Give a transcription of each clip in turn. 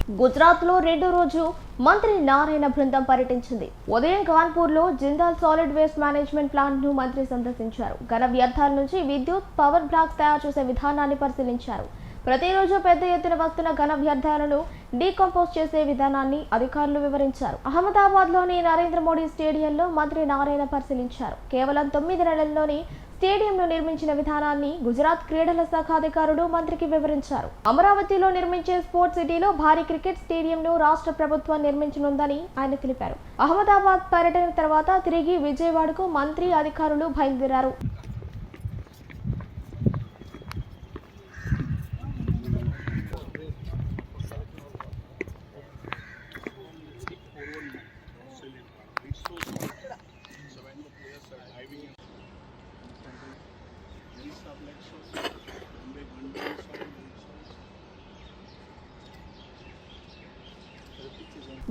గుజరాత్లో రెండో రోజు మంత్రి నారాయణ బృందం పర్యటించింది. ఉదయం కాన్పూర్లో జిందాల్ సాలిడ్ వేస్ట్ మేనేజ్మెంట్ ప్లాంట్ను మంత్రి సందర్శించారు. ఘన వ్యర్థాల నుంచి విద్యుత్ పవర్ బ్లాక్స్ తయారు చేసే విధానాన్ని పరిశీలించారు. ప్రతిరోజు పెద్ద ఎత్తున వస్తున్న ఘన వ్యర్థాలను డీకంపోజ్ చేసే విధానాన్ని అధికారులు వివరించారు. అహ్మదాబాద్లోని నరేంద్ర మోడీ స్టేడియంలో మంత్రి నారాయణ పరిశీలించారు. కేవలం 9 నెలల్లోని స్టేడియంను నిర్మించిన విధానాన్ని గుజరాత్ క్రీడల శాఖ అధికారులు మంత్రికి వివరించారు. అమరావతిలో నిర్మించే స్పోర్ట్స్ సిటీలో భారీ క్రికెట్ స్టేడియంను రాష్ట్ర ప్రభుత్వం నిర్మించనుందని ఆయన తెలిపారు. అహ్మదాబాద్ పర్యటన తర్వాత తిరిగి విజయవాడకు మంత్రి అధికారులు బయలుదేరారు.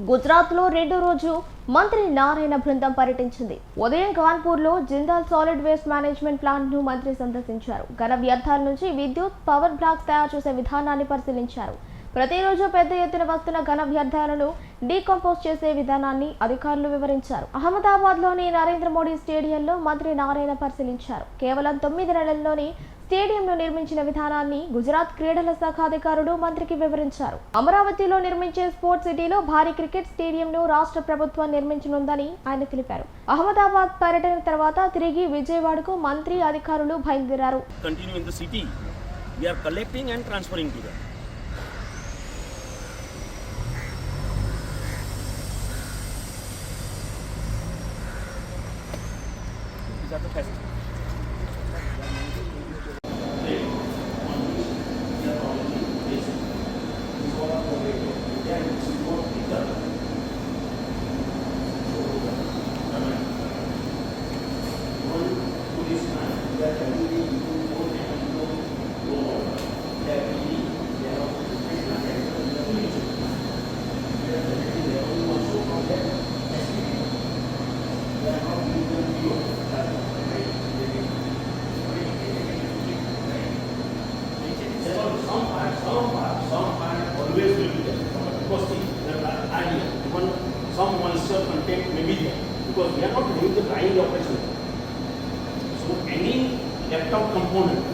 గుజరాత్లో రెండో రోజు మంత్రి నారాయణ బృందం పర్యటించింది. ఉదయం కాన్పూర్లో జిందాల్ సాలిడ్ వేస్ట్ మేనేజ్మెంట్ ప్లాంట్ను మంత్రి సందర్శించారు. ఘన వ్యర్థాల నుంచి విద్యుత్ పవర్ బ్లాక్స్ తయారు చేసే విధానాన్ని పరిశీలించారు. ప్రతిరోజు పెద్ద ఎత్తున వస్తున్న ఘన వ్యర్థాలను డీకంపోజ్ చేసే విధానాన్ని అధికారులు వివరించారు. అహ్మదాబాద్లోని నరేంద్ర మోడీ స్టేడియంలో మంత్రి నారాయణ పరిశీలించారు. కేవలం 9 నెలల్లోని స్టేడియంను నిర్మించిన విధానాన్ని గుజరాత్ క్రీడల శాఖ అధికారులు మంత్రికి వివరించారు. అమరావతిలో నిర్మించే స్పోర్ట్స్ సిటీలో భారీ క్రికెట్ స్టేడియంను రాష్ట్ర ప్రభుత్వం నిర్మించనుందని ఆయన తెలిపారు. అహ్మదాబాద్ పర్యటన తర్వాత తిరిగి విజయవాడకు మంత్రి అధికారులు బయలుదేరారు. Some moisture content may be there because we are not doing the drying operation. So any left out component